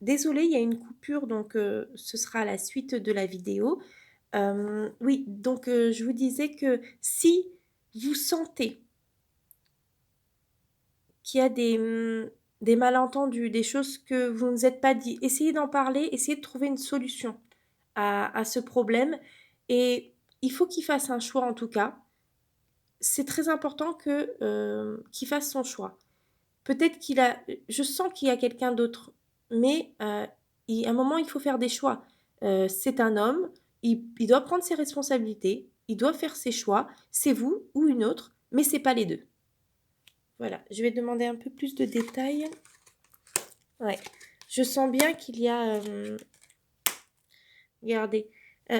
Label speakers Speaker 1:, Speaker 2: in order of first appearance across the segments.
Speaker 1: désolée, il y a une coupure, donc ce sera la suite de la vidéo. Oui, donc je vous disais que si vous sentez qu'il y a des malentendus, des choses que vous ne vous êtes pas dit, essayez d'en parler, essayez de trouver une solution à ce problème et il faut qu'il fasse un choix en tout cas. C'est très important qu'il fasse son choix. Peut-être qu'il a je sens qu'il y a quelqu'un d'autre, mais il à un moment, il faut faire des choix. C'est un homme, il doit prendre ses responsabilités, il doit faire ses choix. C'est vous ou une autre, mais c'est pas les 2. Voilà, je vais demander un peu plus de détails. Ouais, je sens bien qu'il y a, regardez,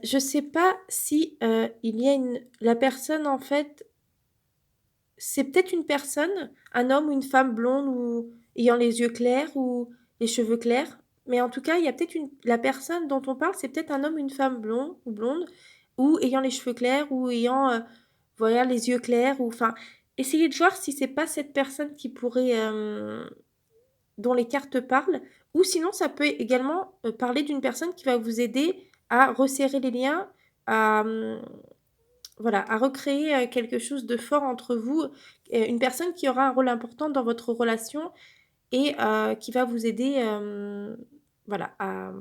Speaker 1: je sais pas si, il y a une la personne en fait, c'est peut-être une personne, un homme ou une femme blonde ou ayant les yeux clairs ou les cheveux clairs, mais en tout cas, il y a peut-être une la personne dont on parle, c'est peut-être un homme ou une femme blonde ou ayant les cheveux clairs ou ayant, voilà, les yeux clairs ou enfin, essayez de voir si c'est pas cette personne qui pourrait, dont les cartes parlent ou sinon ça peut également, parler d'une personne qui va vous aider à resserrer les liens, à, voilà, à recréer, quelque chose de fort entre vous, une personne qui aura un rôle important dans votre relation et qui va vous aider, voilà, à,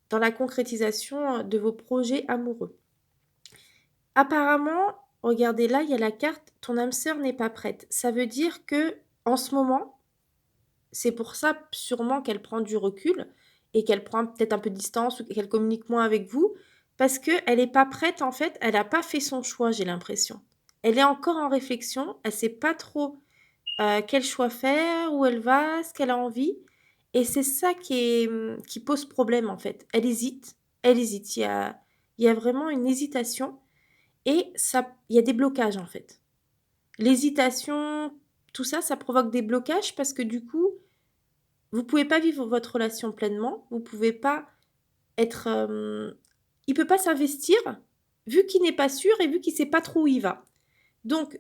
Speaker 1: dans la concrétisation, de vos projets amoureux. Apparemment, regardez là, il y a la carte «Ton âme sœur n'est pas prête». Ça veut dire que en ce moment, c'est pour ça sûrement qu'elle prend du recul et qu'elle prend peut-être un peu de distance ou qu'elle communique moins avec vous, parce qu'elle n'est pas prête en fait, elle n'a pas fait son choix, j'ai l'impression. Elle est encore en réflexion, elle ne sait pas trop, quel choix faire, où elle va, ce qu'elle a envie et c'est ça qui pose problème en fait. Elle hésite, il y a vraiment une hésitation et ça il y a des blocages en fait. L'hésitation, tout ça, ça provoque des blocages parce que du coup, vous pouvez pas vivre votre relation pleinement, vous pouvez pas être, il peut pas s'investir, vu qu'il n'est pas sûr et vu qu'il sait pas trop où il va. Donc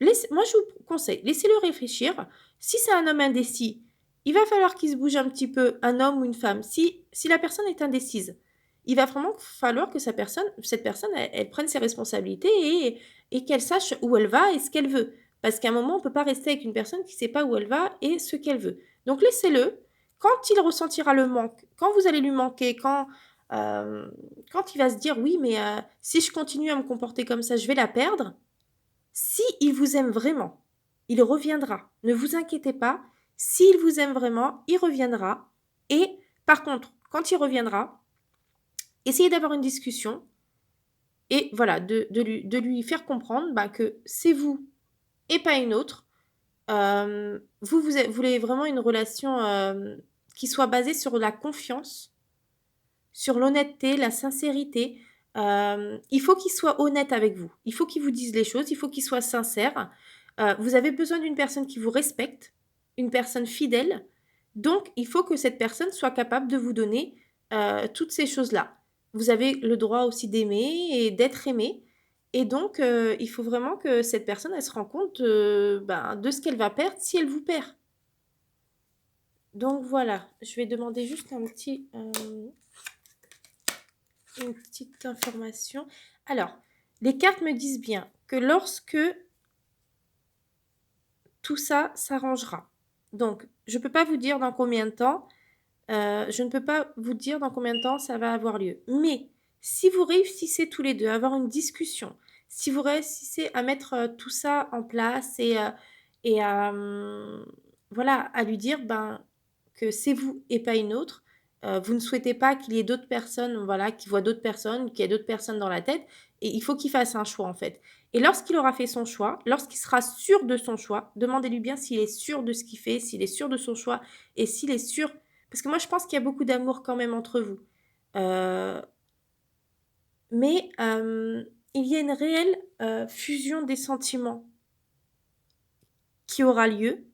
Speaker 1: moi je vous conseille, laissez-le réfléchir. Si c'est un homme indécis, il va falloir qu'il se bouge un petit peu, un homme ou une femme. Si la personne est indécise, il va vraiment falloir que cette personne, elle prenne ses responsabilités et qu'elle sache où elle va et ce qu'elle veut. Parce qu'à un moment, on peut pas rester avec une personne qui sait pas où elle va et ce qu'elle veut. Donc laissez-le. Quand il ressentira le manque, quand vous allez lui manquer, quand il va se dire: «Oui, mais si je continue à me comporter comme ça, je vais la perdre», si il vous aime vraiment, il reviendra. Ne vous inquiétez pas. S'il vous aime vraiment, il reviendra. Et par contre, quand il reviendra, essayez d'avoir une discussion et voilà, de lui faire comprendre bah, que c'est vous et pas une autre. Vous voulez vraiment une relation qui soit basée sur la confiance, sur l'honnêteté, la sincérité. Il faut qu'il soit honnête avec vous. Il faut qu'il vous dise les choses, il faut qu'il soit sincère. Vous avez besoin d'une personne qui vous respecte, une personne fidèle. Donc, il faut que cette personne soit capable de vous donner toutes ces choses-là. Vous avez le droit aussi d'aimer et d'être aimé. Et donc, il faut vraiment que cette personne, elle se rende compte ben, de ce qu'elle va perdre si elle vous perd. Donc voilà, je vais demander juste une petite information. Alors, les cartes me disent bien que lorsque tout ça s'arrangera. Donc, je ne peux pas vous dire dans combien de temps, je ne peux pas vous dire dans combien de temps ça va avoir lieu. Mais si vous réussissez tous les deux à avoir une discussion, si vous réussissez à mettre tout ça en place et à, voilà, à lui dire ben, que c'est vous et pas une autre, vous ne souhaitez pas qu'il y ait d'autres personnes, voilà, qui voient d'autres personnes, qu'il y ait d'autres personnes dans la tête, et il faut qu'il fasse un choix en fait. Et lorsqu'il aura fait son choix, lorsqu'il sera sûr de son choix, demandez-lui bien s'il est sûr de ce qu'il fait, s'il est sûr de son choix, et s'il est sûr parce que moi, je pense qu'il y a beaucoup d'amour quand même entre vous. Heu, mais il y a une réelle, fusion des sentiments qui aura lieu.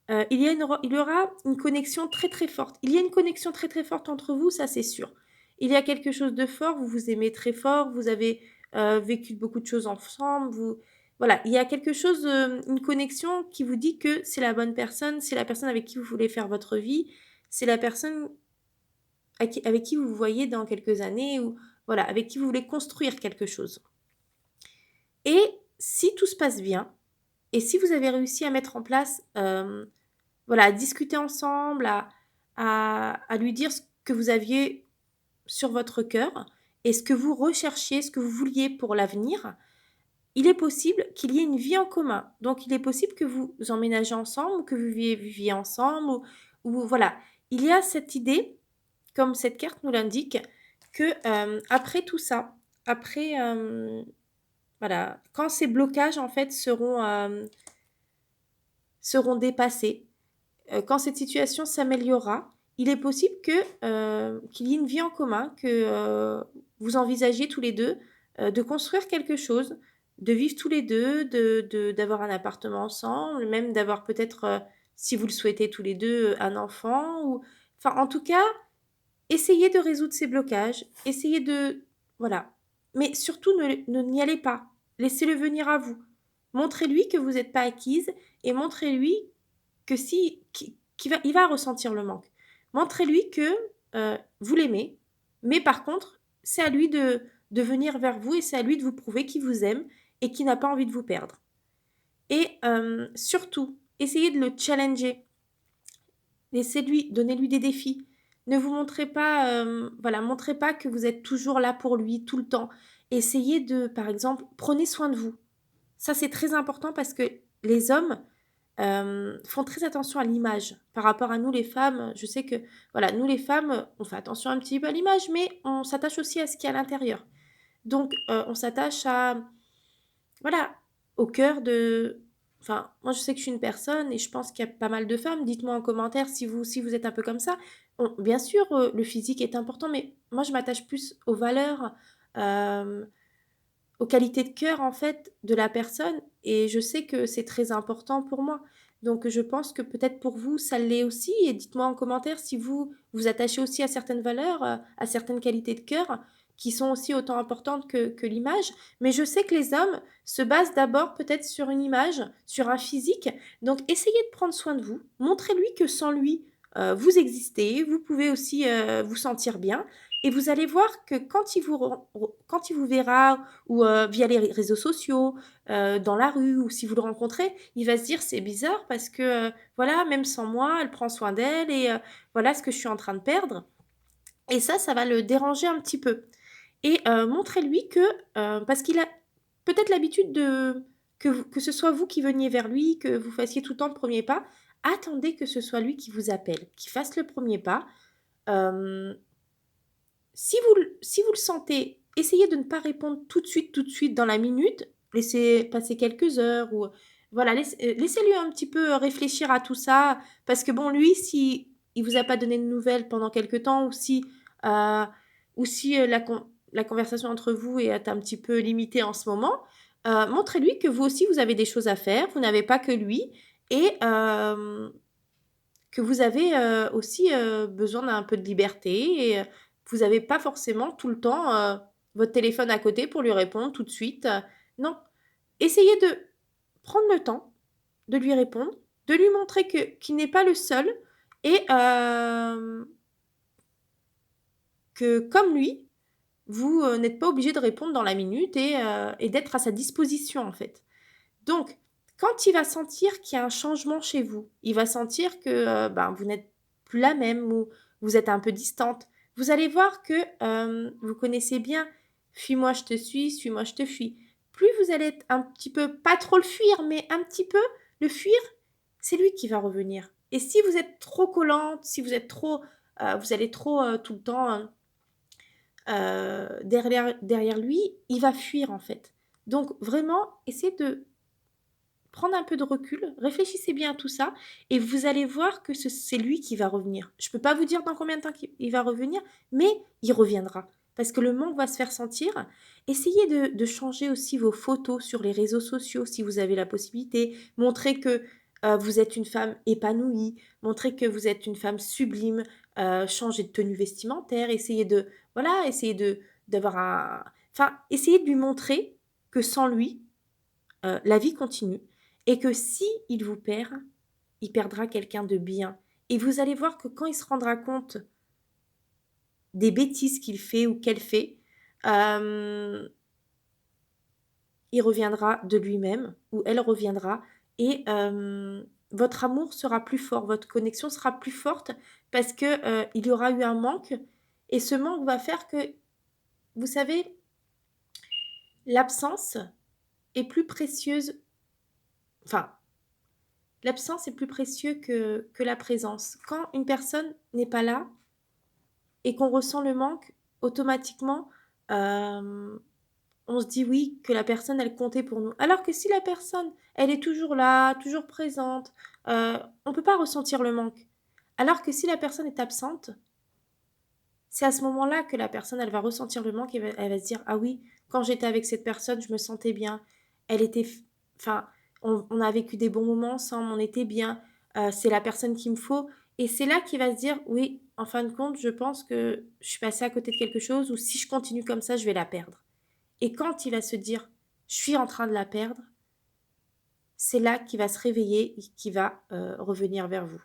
Speaker 1: Il y aura une connexion très, très forte. Il y a une connexion très, très forte entre vous, ça c'est sûr. Il y a quelque chose de fort, vous vous aimez très fort, vous avez, vécu beaucoup de choses ensemble, voilà, il y a quelque chose, une connexion qui vous dit que c'est la bonne personne, c'est la personne avec qui vous voulez faire votre vie, c'est la personne avec qui vous vous voyez dans quelques années ou voilà, avec qui vous voulez construire quelque chose. Et si tout se passe bien et si vous avez réussi à mettre en place, voilà, à discuter ensemble, à lui dire ce que vous aviez sur votre cœur et ce que vous recherchiez, ce que vous vouliez pour l'avenir, il est possible qu'il y ait une vie en commun. Donc il est possible que vous emménagez ensemble ou que vous viviez ensemble ou voilà. Il y a cette idée, comme cette carte nous l'indique, que, après tout ça, après, voilà, quand ces blocages en fait seront dépassés, quand cette situation s'améliorera, il est possible qu'il y ait une vie en commun, que, vous envisagiez tous les 2 de construire quelque chose, de vivre tous les 2, d'avoir un appartement ensemble, même d'avoir peut-être, si vous le souhaitez tous les 2, un enfant ou enfin, en tout cas, essayez de résoudre ces blocages, essayez de voilà. Mais surtout n'y allez pas. Laissez-le venir à vous. Montrez-lui que vous n'êtes pas acquise et montrez-lui que si il va ressentir le manque. Montrez-lui que, vous l'aimez, mais par contre, c'est à lui de venir vers vous et c'est à lui de vous prouver qu'il vous aime et qu'il n'a pas envie de vous perdre. Et surtout, essayez de le challenger. Laissez-lui, donnez-lui des défis. Ne vous montrez pas, voilà, montrez pas que vous êtes toujours là pour lui tout le temps. Essayez de, par exemple, prenez soin de vous. Ça, c'est très important parce que les hommes font très attention à l'image. Par rapport à nous les femmes, je sais que, voilà, nous les femmes, on fait attention un petit peu à l'image, mais on s'attache aussi à ce qu'il y a à l'intérieur. Donc, on s'attache à, voilà, au cœur de... Enfin, moi je sais que je suis une personne et je pense qu'il y a pas mal de femmes. Dites-moi en commentaire si vous êtes un peu comme ça. Bien sûr, le physique est important, mais moi je m'attache plus aux valeurs, euh, aux qualités de cœur en fait de la personne et je sais que c'est très important pour moi. Donc je pense que peut-être pour vous ça l'est aussi et dites-moi en commentaire si vous vous attachez aussi à certaines valeurs, à certaines qualités de cœur qui sont aussi autant importantes que l'image. Mais je sais que les hommes se basent d'abord peut-être sur une image, sur un physique. Donc essayez de prendre soin de vous. Montrez-lui que sans lui, vous existez, vous pouvez aussi vous sentir bien. Et vous allez voir que quand il vous verra ou via les réseaux sociaux, dans la rue ou si vous le rencontrez, il va se dire c'est bizarre parce que voilà, même sans moi, elle prend soin d'elle et voilà ce que je suis en train de perdre. Et ça va le déranger un petit peu. Et montrez-lui que, parce qu'il a peut-être l'habitude que ce soit vous qui veniez vers lui, que vous fassiez tout le temps le premier pas, attendez que ce soit lui qui vous appelle, qui fasse le premier pas. Euh, si vous le sentez, essayez de ne pas répondre tout de suite, dans la minute. Laissez passer quelques heures ou voilà, laissez-lui un petit peu réfléchir à tout ça. Parce que bon, lui, si il vous a pas donné de nouvelles pendant quelque temps euh, ou si la conversation entre vous est un petit peu limitée en ce moment, montrez-lui que vous aussi, vous avez des choses à faire. Vous n'avez pas que lui et que vous avez aussi besoin d'un peu de liberté et vous n'avez pas forcément tout le temps votre téléphone à côté pour lui répondre tout de suite. Non, essayez de prendre le temps de lui répondre, de lui montrer qu'il n'est pas le seul et que comme lui, vous n'êtes pas obligé de répondre dans la minute et d'être à sa disposition en fait. Donc, quand il va sentir qu'il y a un changement chez vous, il va sentir que ben, vous n'êtes plus la même ou vous êtes un peu distante, vous allez voir que vous connaissez bien fuis-moi, je te suis-moi, je te fuis. Plus vous allez être un petit peu, pas trop le fuir, mais un petit peu le fuir, c'est lui qui va revenir. Et si vous êtes trop collante, si vous êtes trop, vous allez trop tout le temps derrière lui, il va fuir en fait. Donc vraiment, essayez de prendre un peu de recul, réfléchissez bien à tout ça et vous allez voir que c'est lui qui va revenir. Je ne peux pas vous dire dans combien de temps il va revenir, mais il reviendra parce que le manque va se faire sentir. Essayez de changer aussi vos photos sur les réseaux sociaux si vous avez la possibilité. Montrez que vous êtes une femme épanouie, montrez que vous êtes une femme sublime, changez de tenue vestimentaire, essayez de, voilà, essayez d'avoir un... Enfin, essayez de lui montrer que sans lui, la vie continue et que si il vous perd, il perdra quelqu'un de bien. Et vous allez voir que quand il se rendra compte des bêtises qu'il fait ou qu'elle fait, euh, il reviendra de lui-même ou elle reviendra et votre amour sera plus fort, votre connexion sera plus forte parce que il y aura eu un manque et ce manque va faire que, vous savez, l'absence est plus précieuse, enfin, l'absence est plus précieux que la présence. Quand une personne n'est pas là et qu'on ressent le manque, automatiquement, euh, on se dit oui, que la personne, elle comptait pour nous. Alors que si la personne, elle est toujours là, toujours présente, on ne peut pas ressentir le manque. Alors que si la personne est absente, c'est à ce moment-là que la personne, elle va ressentir le manque et elle va se dire, ah oui, quand j'étais avec cette personne, je me sentais bien. Elle était, enfin, on a vécu des bons moments ensemble, on était bien. C'est la personne qu'il me faut. Et c'est là qu'il va se dire, oui, en fin de compte, je pense que je suis passée à côté de quelque chose ou si je continue comme ça, je vais la perdre. Et quand il va se dire, je suis en train de la perdre, c'est là qu'il va se réveiller et qu'il va revenir vers vous.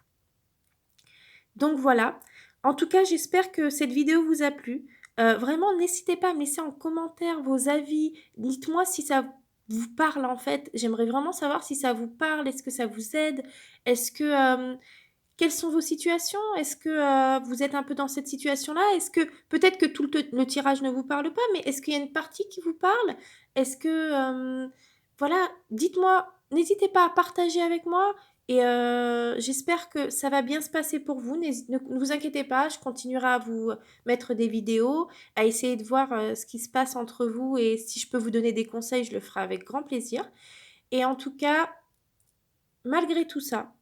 Speaker 1: Donc voilà. En tout cas, j'espère que cette vidéo vous a plu. Vraiment, n'hésitez pas à me laisser en commentaire vos avis. Dites-moi si ça vous parle en fait. J'aimerais vraiment savoir si ça vous parle. Est-ce que ça vous aide? Est-ce que quelles sont vos situations? Est-ce que vous êtes un peu dans cette situation-là? Est-ce que peut-être que tout le tirage ne vous parle pas, mais est-ce qu'il y a une partie qui vous parle? Est-ce que voilà, dites-moi, n'hésitez pas à partager avec moi et j'espère que ça va bien se passer pour vous. Ne vous inquiétez pas, je continuerai à vous mettre des vidéos, à essayer de voir ce qui se passe entre vous et si je peux vous donner des conseils, je le ferai avec grand plaisir. Et en tout cas, malgré tout ça,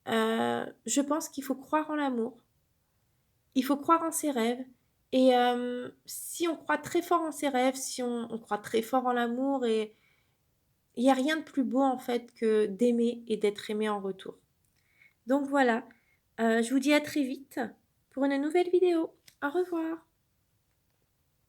Speaker 1: je pense qu'il faut croire en l'amour, il faut croire en ses rêves. Et si on croit très fort en ses rêves, si on croit très fort en l'amour, et il n'y a rien de plus beau en fait que d'aimer et d'être aimé en retour. Donc voilà, je vous dis à très vite pour une nouvelle vidéo. Au revoir.